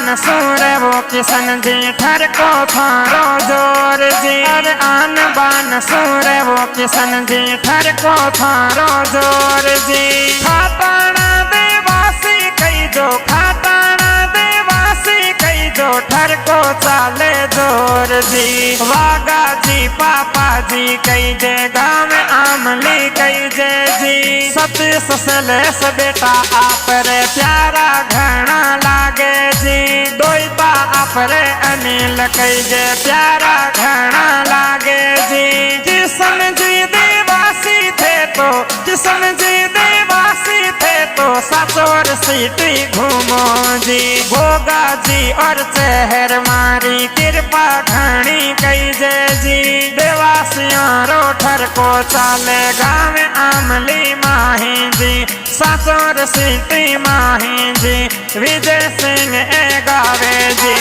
बान सूर वो किशन जी ठर को थारो जोर जी। अरे आन बान सूर वो किशन जी ठर को थारो जोर जी। खाताना देवासी कई जो खाताना देवासी कई जो ठर को चाले जोर जी। वागा जी पापा जी कई जे गाँव आमली कई जे जी। सत्य ससलेस बेटा आप रे प्यारा घना लागे जी। दोईबा आप रे अनिल कई जे प्यारा घना लागे जी। किशन जी देवासी थे तो किशन जी देवासी थे तो सासोर सीटी घूमो जी। भोगा जी और चेहर मारी कृपा घनी कई जे जी। देवासियों रो ठर को चाले गाँव आमली माही जी। सासोर सीटी माही जी। विजय सिंह ए गावे जी।